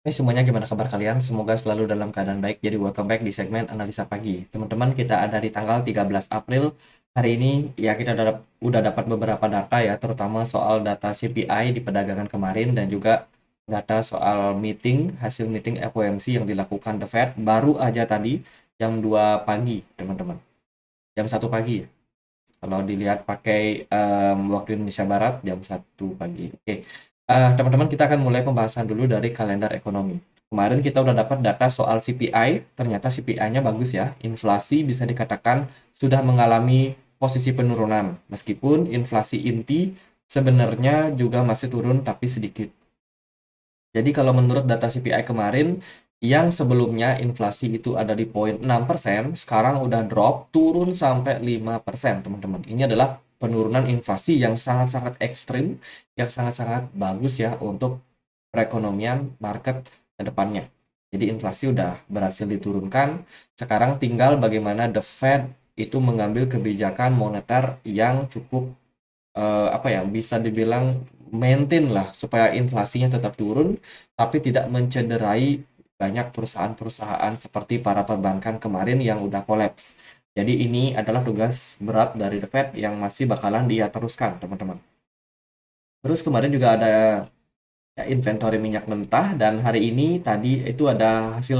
Semuanya gimana kabar kalian? Semoga selalu dalam keadaan baik. Jadi welcome back di segmen analisa pagi. Teman-teman, kita ada di tanggal 13 April. Hari ini ya kita udah dapat beberapa data ya, terutama soal data CPI di perdagangan kemarin dan juga data soal hasil meeting FOMC yang dilakukan The Fed baru aja tadi jam 2 pagi, teman-teman. Jam 1 pagi ya. Kalau dilihat pakai waktu Indonesia Barat jam 1 pagi. Oke. Teman-teman, kita akan mulai pembahasan dulu dari kalender ekonomi. Kemarin kita udah dapat data soal CPI, ternyata CPI-nya bagus ya. Inflasi bisa dikatakan sudah mengalami posisi penurunan, meskipun inflasi inti sebenarnya juga masih turun tapi sedikit. Jadi kalau menurut data CPI kemarin, yang sebelumnya inflasi itu ada di poin 6%, sekarang udah drop turun sampai 5%, teman-teman. Ini adalah penurunan inflasi yang sangat-sangat ekstrim, yang sangat-sangat bagus ya untuk perekonomian market ke depannya. Jadi inflasi udah berhasil diturunkan, sekarang tinggal bagaimana The Fed itu mengambil kebijakan moneter yang cukup bisa dibilang maintain lah supaya inflasinya tetap turun tapi tidak mencederai banyak perusahaan-perusahaan seperti para perbankan kemarin yang udah kolaps. Jadi ini adalah tugas berat dari The Fed yang masih bakalan dia teruskan, teman-teman. Terus kemarin juga ada ya, inventory minyak mentah, dan hari ini tadi itu ada hasil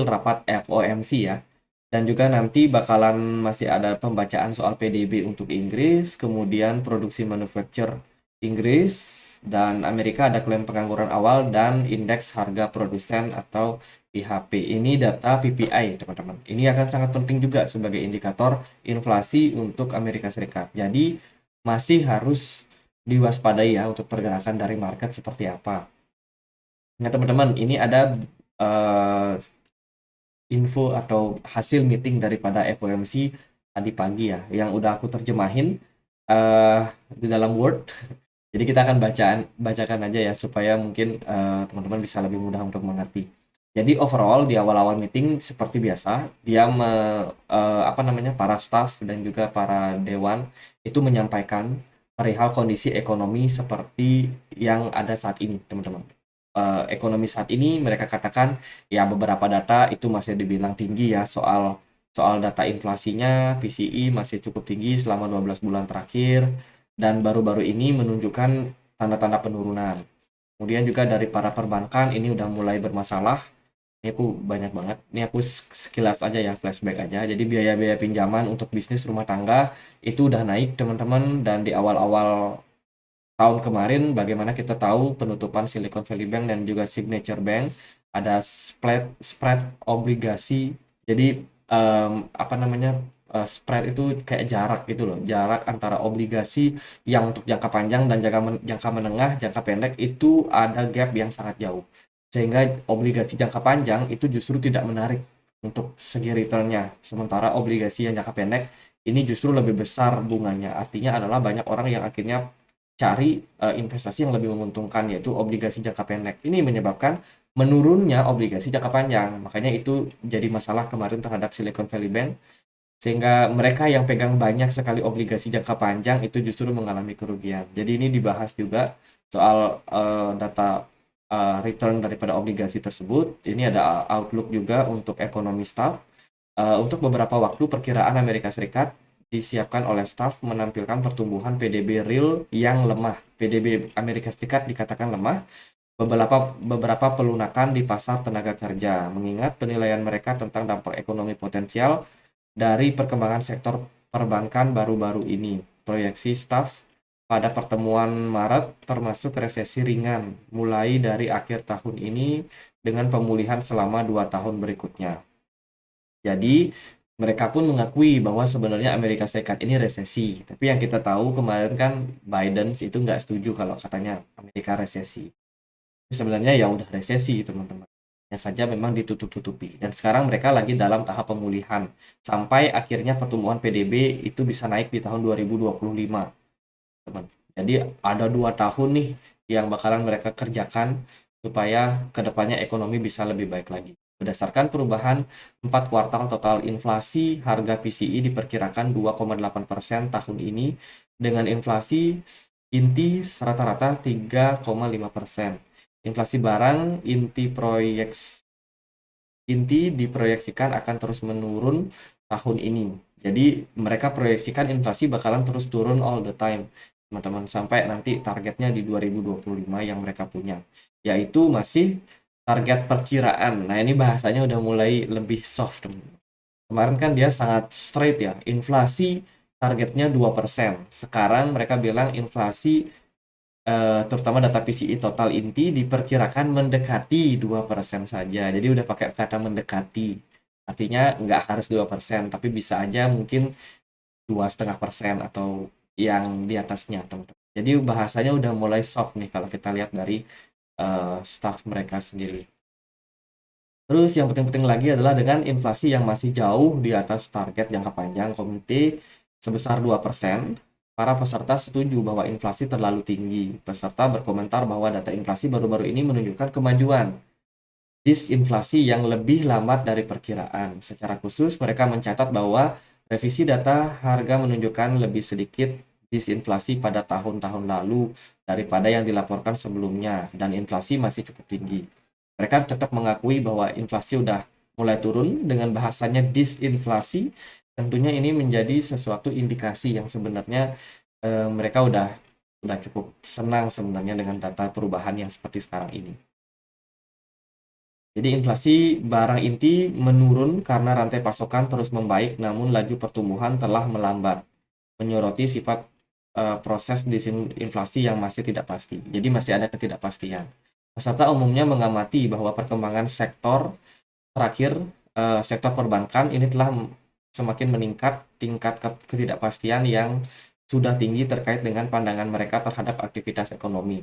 rapat FOMC ya. Dan juga nanti bakalan masih ada pembacaan soal PDB untuk Inggris, kemudian produksi manufaktur Inggris, dan Amerika ada klaim pengangguran awal dan indeks harga produsen atau IHP. Ini data PPI, teman-teman. Ini akan sangat penting juga sebagai indikator inflasi untuk Amerika Serikat. Jadi masih harus diwaspadai ya untuk pergerakan dari market seperti apa. Nah, teman-teman, ini ada uh, info atau hasil meeting daripada FOMC tadi pagi ya, yang udah aku terjemahin uh, di dalam Word. Jadi kita akan bacakan aja ya supaya mungkin teman-teman bisa lebih mudah untuk mengerti. Jadi overall di awal-awal meeting seperti biasa dia para staff dan juga para dewan itu menyampaikan perihal kondisi ekonomi seperti yang ada saat ini, teman-teman. Ekonomi saat ini mereka katakan ya beberapa data itu masih dibilang tinggi ya, soal soal data inflasinya PCE masih cukup tinggi selama 12 bulan terakhir dan baru-baru ini menunjukkan tanda-tanda penurunan. Kemudian juga dari para perbankan ini udah mulai bermasalah. Ini aku banyak banget. Ini aku sekilas aja ya, flashback aja. Jadi biaya-biaya pinjaman untuk bisnis rumah tangga itu udah naik, teman-teman, dan di awal-awal tahun kemarin bagaimana kita tahu penutupan Silicon Valley Bank dan juga Signature Bank ada spread obligasi. Jadi spread itu kayak jarak gitu loh, jarak antara obligasi yang untuk jangka panjang dan jangka menengah, jangka pendek itu ada gap yang sangat jauh, sehingga obligasi jangka panjang itu justru tidak menarik untuk segi returnnya, sementara obligasi yang jangka pendek ini justru lebih besar bunganya. Artinya adalah banyak orang yang akhirnya cari investasi yang lebih menguntungkan, yaitu obligasi jangka pendek. Ini menyebabkan menurunnya obligasi jangka panjang. Makanya itu jadi masalah kemarin terhadap Silicon Valley Bank, sehingga mereka yang pegang banyak sekali obligasi jangka panjang itu justru mengalami kerugian. Jadi ini dibahas juga soal data return daripada obligasi tersebut. Ini ada outlook juga untuk ekonomi staff. Untuk beberapa waktu perkiraan Amerika Serikat disiapkan oleh staff menampilkan pertumbuhan PDB real yang lemah. PDB Amerika Serikat dikatakan lemah, beberapa pelunakan di pasar tenaga kerja, mengingat penilaian mereka tentang dampak ekonomi potensial dari perkembangan sektor perbankan baru-baru ini. Proyeksi staff pada pertemuan Maret termasuk resesi ringan mulai dari akhir tahun ini dengan pemulihan selama 2 tahun berikutnya. Jadi mereka pun mengakui bahwa sebenarnya Amerika Serikat ini resesi. Tapi yang kita tahu kemarin kan Biden itu nggak setuju kalau katanya Amerika resesi. Sebenarnya ya udah resesi, teman-teman. Ya saja memang ditutup-tutupi. Dan sekarang mereka lagi dalam tahap pemulihan. Sampai akhirnya pertumbuhan PDB itu bisa naik di tahun 2025. Teman. Jadi ada 2 tahun nih yang bakalan mereka kerjakan supaya kedepannya ekonomi bisa lebih baik lagi. Berdasarkan perubahan 4 kuartal total inflasi, harga PCE diperkirakan 2,8% tahun ini dengan inflasi inti rata-rata 3,5%. Inflasi barang inti diproyeksikan akan terus menurun tahun ini. Jadi mereka proyeksikan inflasi bakalan terus turun all the time, teman-teman, sampai nanti targetnya di 2025 yang mereka punya, yaitu masih target perkiraan. Nah, ini bahasanya udah mulai lebih soft, teman. Kemarin kan dia sangat straight ya, inflasi targetnya 2%. Sekarang mereka bilang inflasi terutama data PCI total inti diperkirakan mendekati 2% saja. Jadi udah pakai kata mendekati. Artinya nggak harus 2%, tapi bisa aja mungkin 2,5% atau yang di atasnya, teman-teman. Jadi bahasanya udah mulai soft nih kalau kita lihat dari staff mereka sendiri. Terus yang penting-penting lagi adalah dengan inflasi yang masih jauh di atas target jangka panjang komite sebesar 2%, para peserta setuju bahwa inflasi terlalu tinggi. Peserta berkomentar bahwa data inflasi baru-baru ini menunjukkan kemajuan disinflasi yang lebih lambat dari perkiraan. Secara khusus, mereka mencatat bahwa revisi data harga menunjukkan lebih sedikit disinflasi pada tahun-tahun lalu daripada yang dilaporkan sebelumnya, dan inflasi masih cukup tinggi. Mereka tetap mengakui bahwa inflasi udah mulai turun dengan bahasanya disinflasi. Tentunya ini menjadi sesuatu indikasi yang sebenarnya mereka udah cukup senang sebenarnya dengan data perubahan yang seperti sekarang ini. Jadi inflasi barang inti menurun karena rantai pasokan terus membaik, namun laju pertumbuhan telah melambat, menyoroti sifat proses disinflasi yang masih tidak pasti. Jadi masih ada ketidakpastian. Peserta umumnya mengamati bahwa perkembangan sektor terakhir, sektor perbankan ini telah semakin meningkat tingkat ketidakpastian yang sudah tinggi terkait dengan pandangan mereka terhadap aktivitas ekonomi,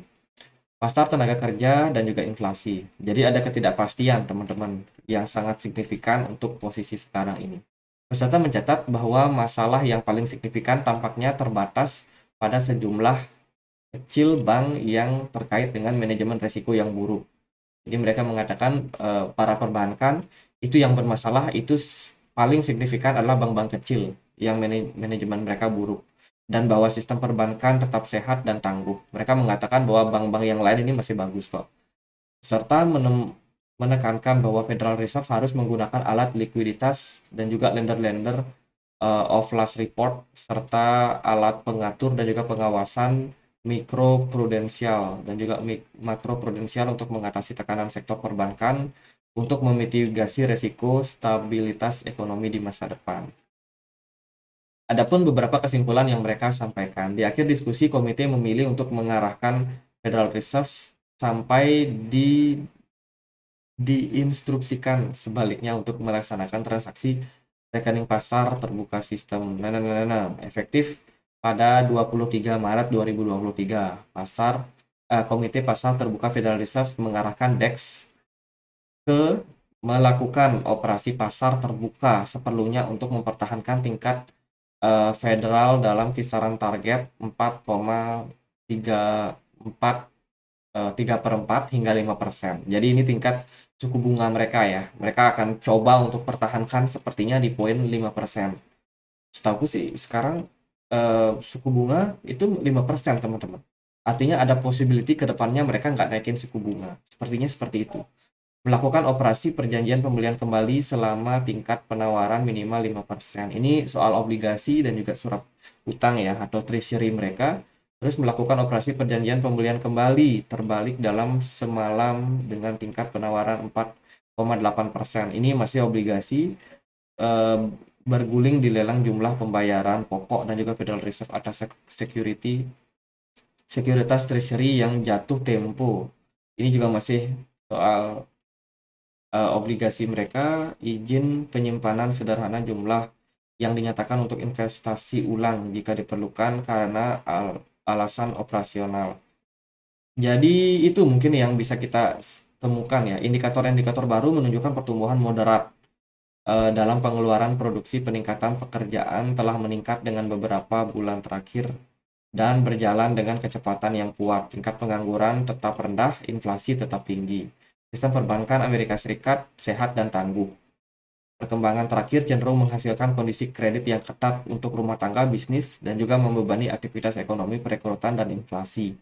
pasar tenaga kerja, dan juga inflasi. Jadi ada ketidakpastian, teman-teman, yang sangat signifikan untuk posisi sekarang ini. Peserta mencatat bahwa masalah yang paling signifikan tampaknya terbatas pada sejumlah kecil bank yang terkait dengan manajemen risiko yang buruk. Jadi mereka mengatakan para perbankan itu yang bermasalah itu paling signifikan adalah bank-bank kecil yang manajemen mereka buruk, dan bahwa sistem perbankan tetap sehat dan tangguh. Mereka mengatakan bahwa bank-bank yang lain ini masih bagus kok. Serta menekankan bahwa Federal Reserve harus menggunakan alat likuiditas dan juga lender-lender of last report, serta alat pengatur dan juga pengawasan mikroprudensial dan juga makroprudensial untuk mengatasi tekanan sektor perbankan untuk memitigasi resiko stabilitas ekonomi di masa depan. Adapun beberapa kesimpulan yang mereka sampaikan. Di akhir diskusi, komite memilih untuk mengarahkan Federal Reserve sampai diinstruksikan sebaliknya untuk melaksanakan transaksi rekening pasar terbuka sistem efektif pada 23 Maret 2023. Komite Pasar Terbuka Federal Reserve mengarahkan DEX ke melakukan operasi pasar terbuka seperlunya untuk mempertahankan tingkat federal dalam kisaran target 3/4 hingga 5%. Jadi ini tingkat suku bunga mereka ya. Mereka akan coba untuk pertahankan sepertinya di poin 5%. Setahuku sih sekarang suku bunga itu 5%, teman-teman. Artinya ada possibility ke depannya mereka nggak naikin suku bunga. Sepertinya seperti itu. Melakukan operasi perjanjian pembelian kembali selama tingkat penawaran minimal 5%. Ini soal obligasi dan juga surat utang ya, atau treasury mereka. Terus melakukan operasi perjanjian pembelian kembali terbalik dalam semalam dengan tingkat penawaran 4,8%. Ini masih obligasi berguling di lelang jumlah pembayaran pokok dan juga Federal Reserve atas sekuritas treasury yang jatuh tempo. Ini juga masih soal obligasi mereka, izin penyimpanan sederhana jumlah yang dinyatakan untuk investasi ulang jika diperlukan karena alasan operasional. Jadi itu mungkin yang bisa kita temukan ya. Indikator-indikator baru menunjukkan pertumbuhan moderat dalam pengeluaran produksi. Peningkatan pekerjaan telah meningkat dengan beberapa bulan terakhir dan berjalan dengan kecepatan yang kuat. Tingkat pengangguran tetap rendah, inflasi tetap tinggi. Sistem perbankan Amerika Serikat sehat dan tangguh. Perkembangan terakhir cenderung menghasilkan kondisi kredit yang ketat untuk rumah tangga, bisnis, dan juga membebani aktivitas ekonomi, perekrutan, dan inflasi.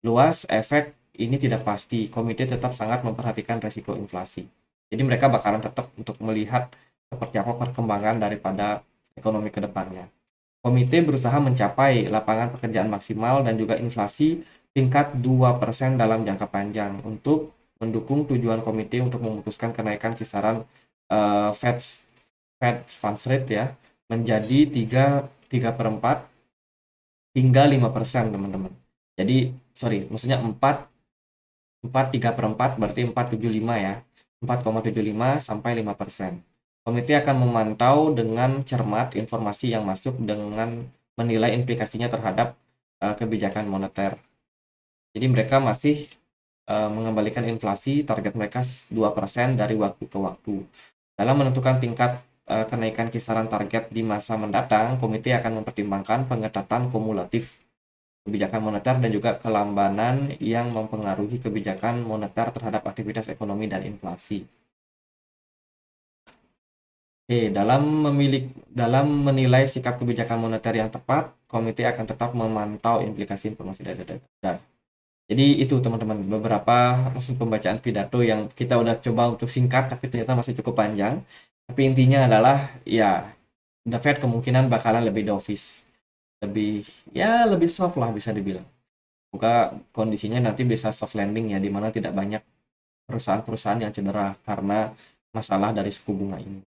Luas efek ini tidak pasti. Komite tetap sangat memperhatikan resiko inflasi. Jadi mereka bakalan tetap untuk melihat seperti apa perkembangan daripada ekonomi ke depannya. Komite berusaha mencapai lapangan pekerjaan maksimal dan juga inflasi tingkat 2% dalam jangka panjang untuk mendukung tujuan komite untuk memutuskan kenaikan kisaran Fed funds rate ya menjadi 3/4 hingga 5%, teman-teman. Jadi, sorry, maksudnya 3/4 berarti 4,75 ya. 4,75 sampai 5%. Komite akan memantau dengan cermat informasi yang masuk dengan menilai implikasinya terhadap kebijakan moneter. Jadi mereka masih mengembalikan inflasi, target mereka 2% dari waktu ke waktu. Dalam menentukan tingkat kenaikan kisaran target di masa mendatang, komite akan mempertimbangkan pengetatan kumulatif kebijakan moneter dan juga kelambanan yang mempengaruhi kebijakan moneter terhadap aktivitas ekonomi dan inflasi. Dalam menilai sikap kebijakan moneter yang tepat, komite akan tetap memantau implikasi informasi dari data. Jadi itu teman-teman beberapa pembacaan pidato yang kita udah coba untuk singkat tapi ternyata masih cukup panjang. Tapi intinya adalah ya The Fed kemungkinan bakalan lebih dovish. Lebih soft lah bisa dibilang. Semoga kondisinya nanti bisa soft landing ya, di mana tidak banyak perusahaan-perusahaan yang cedera karena masalah dari suku bunga ini.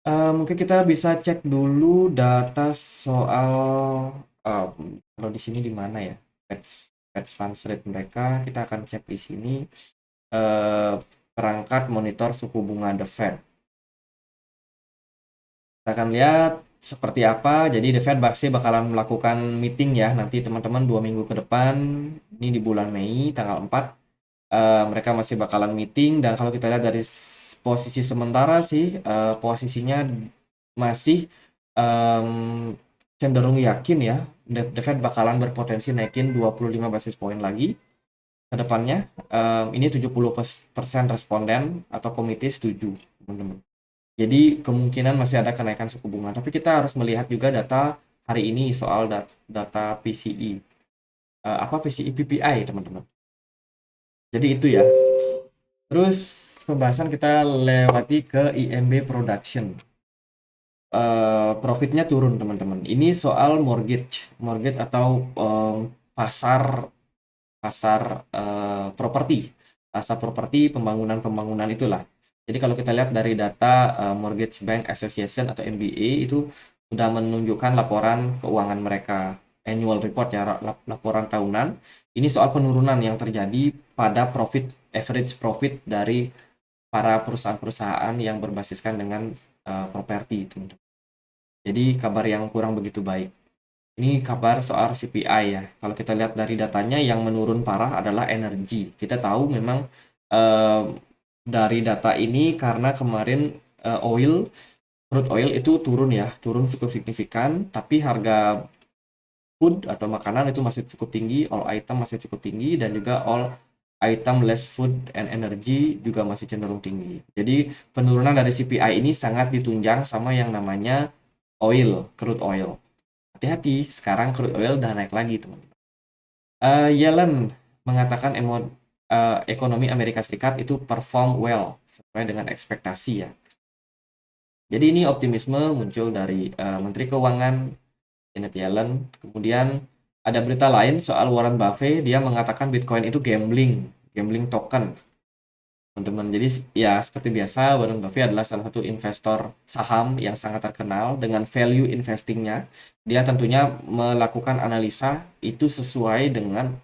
Mungkin kita bisa cek dulu data soal kalau di sini di mana ya Fed funds rate mereka. Kita akan cek di sini perangkat monitor suku bunga The Fed. Kita akan lihat seperti apa. Jadi The Fed pasti bakalan melakukan meeting ya nanti teman-teman 2 minggu ke depan. Ini di bulan Mei tanggal 4. Mereka masih bakalan meeting, dan kalau kita lihat dari posisi sementara sih posisinya masih cenderung yakin ya The Fed bakalan berpotensi naikin 25 basis point lagi ke depannya. Ini 70% responden atau komite setuju, teman-teman. Jadi kemungkinan masih ada kenaikan suku bunga, tapi kita harus melihat juga data hari ini soal data PCE. Apa PCE? PPI, teman-teman. Jadi itu ya. Terus pembahasan kita lewati ke IMB production. Profitnya turun, teman-teman. Ini soal mortgage atau pasar properti, pembangunan itulah. Jadi kalau kita lihat dari data Mortgage Bank Association atau MBA itu sudah menunjukkan laporan keuangan mereka, annual report ya, laporan tahunan. Ini soal penurunan yang terjadi pada average profit dari para perusahaan-perusahaan yang berbasiskan dengan properti, teman-teman. Jadi kabar yang kurang begitu baik. Ini kabar soal CPI ya. Kalau kita lihat dari datanya yang menurun parah adalah energi. Kita tahu memang dari data ini karena kemarin crude oil itu turun cukup signifikan, tapi harga food atau makanan itu masih cukup tinggi, all item masih cukup tinggi, dan juga all item less food and energy juga masih cenderung tinggi. Jadi penurunan dari CPI ini sangat ditunjang sama yang namanya crude oil. Hati-hati, sekarang crude oil udah naik lagi, teman-teman. Yellen mengatakan ekonomi Amerika Serikat itu perform well sesuai dengan ekspektasi ya. Jadi ini optimisme muncul dari Menteri Keuangan Janet Yellen. Kemudian ada berita lain soal Warren Buffett, dia mengatakan Bitcoin itu gambling token, teman-teman. Jadi ya seperti biasa, Warren Buffett adalah salah satu investor saham yang sangat terkenal dengan value investingnya. Dia tentunya melakukan analisa itu sesuai dengan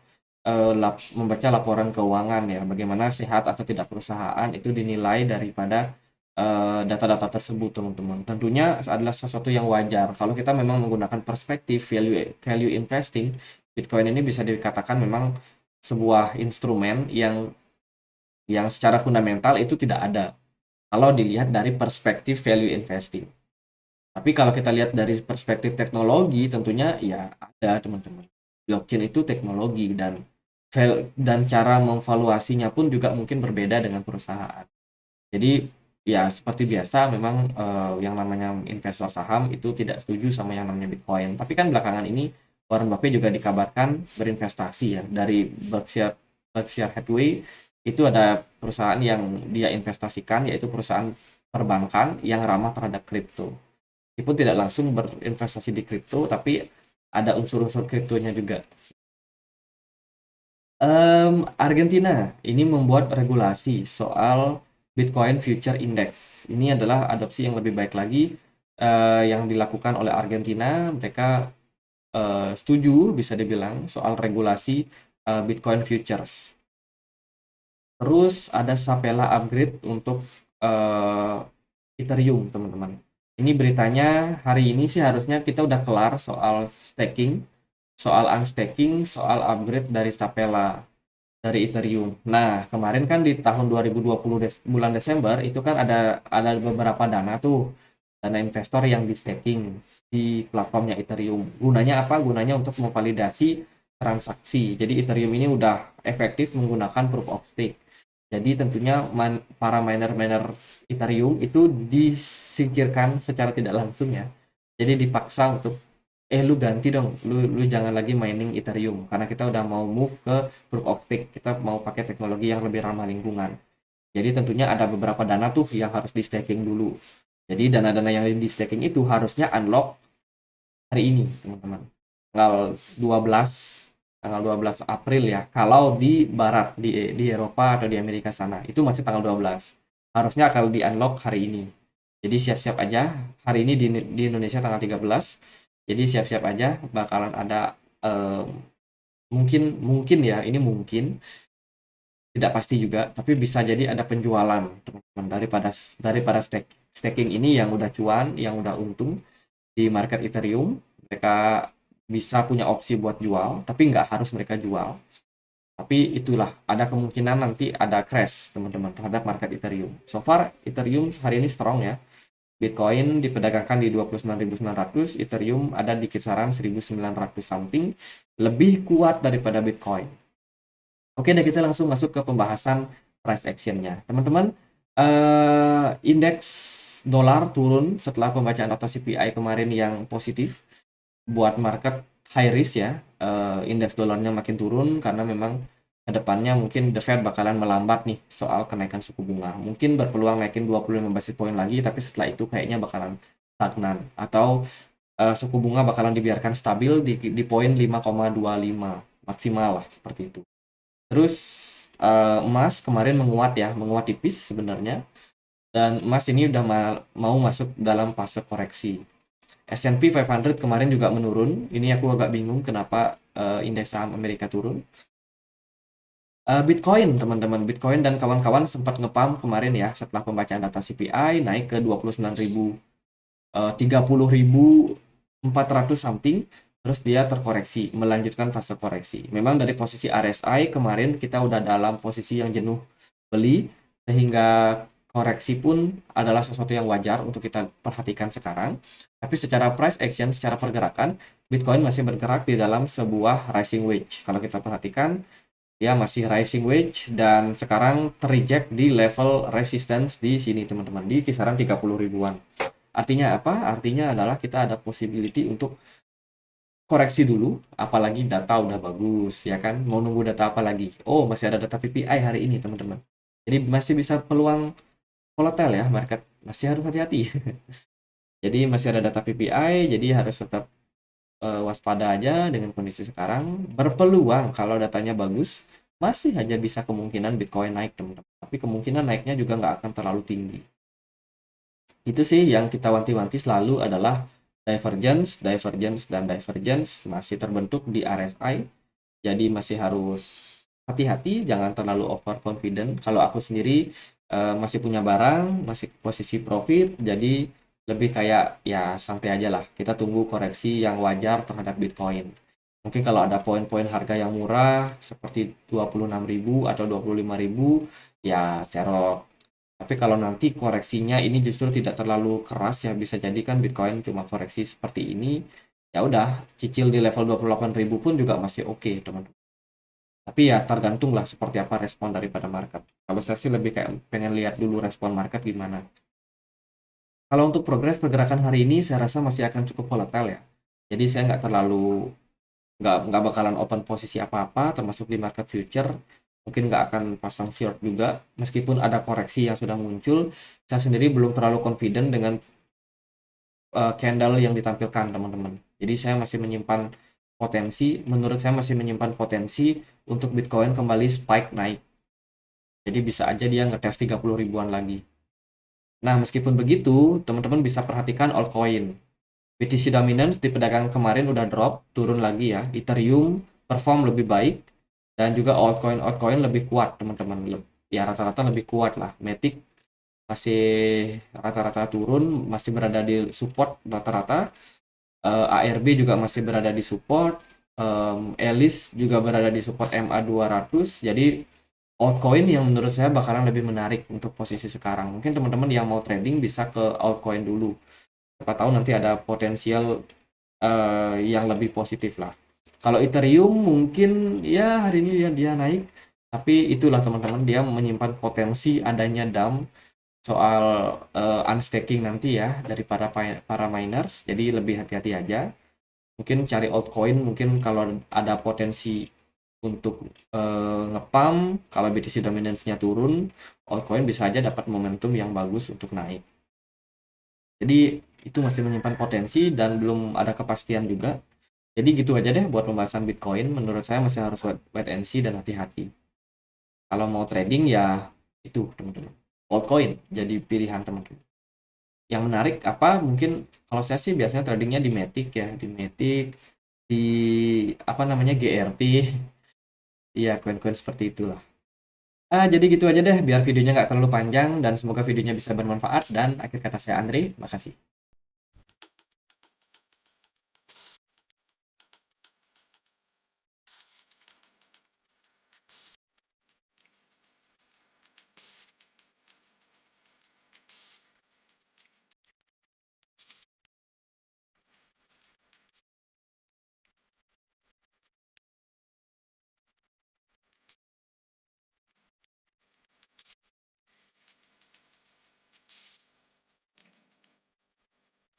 membaca laporan keuangan ya, bagaimana sehat atau tidak perusahaan itu dinilai daripada data-data tersebut, teman-teman. Tentunya adalah sesuatu yang wajar kalau kita memang menggunakan perspektif value investing. Bitcoin ini bisa dikatakan memang sebuah instrumen yang secara fundamental itu tidak ada kalau dilihat dari perspektif value investing. Tapi kalau kita lihat dari perspektif teknologi, tentunya ya ada, teman-teman. Blockchain itu teknologi, dan cara memvaluasinya pun juga mungkin berbeda dengan perusahaan. Jadi ya seperti biasa memang yang namanya investor saham itu tidak setuju sama yang namanya Bitcoin. Tapi kan belakangan ini Warren Buffett juga dikabarkan berinvestasi ya dari Berkshire Hathaway itu ada perusahaan yang dia investasikan, yaitu perusahaan perbankan yang ramah terhadap kripto. Meskipun tidak langsung berinvestasi di kripto, tapi ada unsur-unsur kriptonya juga. Argentina ini membuat regulasi soal Bitcoin Future Index. Ini adalah adopsi yang lebih baik lagi yang dilakukan oleh Argentina. Mereka setuju bisa dibilang soal regulasi Bitcoin Futures. Terus ada Sapela upgrade untuk Ethereum, teman-teman. Ini beritanya hari ini sih harusnya kita udah kelar soal staking, soal unstaking, soal upgrade dari Sapela dari Ethereum. Nah, kemarin kan di tahun 2020 bulan Desember itu kan ada beberapa dana tuh, dana investor yang di staking di platformnya Ethereum. Gunanya apa? Gunanya untuk memvalidasi transaksi. Jadi Ethereum ini udah efektif menggunakan proof of stake. Jadi tentunya para miner-miner Ethereum itu disingkirkan secara tidak langsung ya. Jadi dipaksa untuk lu ganti dong, lu jangan lagi mining Ethereum karena kita udah mau move ke proof of stake, kita mau pakai teknologi yang lebih ramah lingkungan. Jadi tentunya ada beberapa dana tuh yang harus di staking dulu. Jadi dana-dana yang di staking itu harusnya unlock hari ini, teman-teman. Tanggal 12 April ya. Kalau di barat, di Eropa atau di Amerika sana, itu masih tanggal 12. Harusnya akan di-unlock hari ini. Jadi siap-siap aja. Hari ini di Indonesia tanggal 13. Jadi siap-siap aja bakalan ada mungkin ya, ini mungkin tidak pasti juga, tapi bisa jadi ada penjualan, teman-teman, daripada staking ini yang udah cuan, yang udah untung di market Ethereum. Mereka bisa punya opsi buat jual, tapi nggak harus mereka jual. Tapi itulah, ada kemungkinan nanti ada crash, teman-teman, terhadap market Ethereum. So far, Ethereum hari ini strong ya. Bitcoin diperdagangkan di 29.900, Ethereum ada di kisaran 1.900 something, lebih kuat daripada Bitcoin. Oke, dan kita langsung masuk ke pembahasan price action-nya. Teman-teman, indeks dolar turun setelah pembacaan data CPI kemarin yang positif. Buat market high risk ya, indeks dolarnya makin turun karena memang kedepannya mungkin The Fed bakalan melambat nih soal kenaikan suku bunga. Mungkin berpeluang naikin 25 basis point lagi, tapi setelah itu kayaknya bakalan stagnan. Atau suku bunga bakalan dibiarkan stabil di poin 5,25 maksimal lah, seperti itu. Terus emas kemarin menguat ya, menguat tipis sebenarnya. Dan emas ini udah mau masuk dalam fase koreksi. S&P 500 kemarin juga menurun. Ini aku agak bingung kenapa indeks saham Amerika turun. Bitcoin, teman-teman, Bitcoin dan kawan-kawan sempat ngepump kemarin ya setelah pembacaan data CPI naik ke 29.000, 30.400 something. Terus dia terkoreksi, melanjutkan fase koreksi. Memang dari posisi RSI kemarin kita udah dalam posisi yang jenuh beli, sehingga koreksi pun adalah sesuatu yang wajar untuk kita perhatikan sekarang. Tapi secara price action, secara pergerakan, Bitcoin masih bergerak di dalam sebuah rising wedge. Kalau kita perhatikan, dia masih rising wedge dan sekarang terreject di level resistance di sini, teman-teman, di kisaran 30 ribuan. Artinya apa? Artinya adalah kita ada possibility untuk koreksi dulu, apalagi data udah bagus, ya kan? Mau nunggu data apa lagi? Oh, masih ada data PPI hari ini, teman-teman. Jadi masih bisa peluang volatile ya, market masih harus hati-hati. Jadi masih ada data PPI, jadi harus tetap waspada aja dengan kondisi sekarang. Berpeluang kalau datanya bagus, masih aja bisa kemungkinan Bitcoin naik, teman-teman. Tapi kemungkinan naiknya juga nggak akan terlalu tinggi. Itu sih yang kita wanti-wanti selalu adalah divergence, dan divergence masih terbentuk di RSI. Jadi masih harus hati-hati, jangan terlalu overconfident. Kalau aku sendiri masih punya barang, masih posisi profit, jadi lebih kayak ya santai aja lah. Kita tunggu koreksi yang wajar terhadap Bitcoin. Mungkin kalau ada poin-poin harga yang murah seperti 26.000 atau 25.000 ya serok. Tapi kalau nanti koreksinya ini justru tidak terlalu keras ya, bisa jadi kan Bitcoin cuma koreksi seperti ini, ya udah cicil di level 28.000 pun juga masih oke, teman-teman. Tapi ya tergantung lah seperti apa respon daripada market. Kalau saya sih lebih kayak pengen lihat dulu respon market gimana. Kalau untuk progres pergerakan hari ini saya rasa masih akan cukup volatile ya. Jadi saya nggak bakalan open posisi apa-apa termasuk di market future. mungkin nggak akan pasang short juga, meskipun ada koreksi yang sudah muncul. Saya sendiri belum terlalu confident dengan candle yang ditampilkan teman-teman. Jadi saya masih menyimpan potensi, menurut saya masih menyimpan potensi untuk Bitcoin kembali spike naik. Jadi bisa aja dia ngetes 30 ribuan lagi. Nah, meskipun begitu, teman-teman bisa perhatikan altcoin. BTC Dominance di perdagangan kemarin udah drop, turun lagi ya. Ethereum perform lebih baik, dan juga altcoin lebih kuat, teman-teman. Ya, rata-rata lebih kuat lah. Matic masih rata-rata turun, masih berada di support rata-rata. ARB juga masih berada di support. Alice juga berada di support MA200. Jadi altcoin yang menurut saya bakalan lebih menarik untuk posisi sekarang. Mungkin teman-teman yang mau trading bisa ke altcoin dulu. Siapa tahu nanti ada potensial yang lebih positif lah. Kalau Ethereum mungkin ya hari ini dia naik, tapi itulah teman-teman, dia menyimpan potensi adanya dump soal unstaking nanti ya dari para miners. Jadi lebih hati-hati aja. Mungkin cari altcoin, mungkin kalau ada potensi untuk ngepump, kalau BTC dominance-nya turun, altcoin bisa aja dapat momentum yang bagus untuk naik. Jadi itu masih menyimpan potensi dan belum ada kepastian juga. Jadi gitu aja deh buat pembahasan Bitcoin. Menurut saya masih harus wait and see dan hati-hati. Kalau mau trading ya itu teman-teman. Altcoin jadi pilihan teman-teman. Yang menarik apa? Mungkin kalau saya sih biasanya tradingnya di Matic ya, di Matic, di apa namanya GRT. Iya, koin-koin seperti itulah. Jadi gitu aja deh, biar videonya nggak terlalu panjang dan semoga videonya bisa bermanfaat. Dan akhir kata saya Andre, makasih.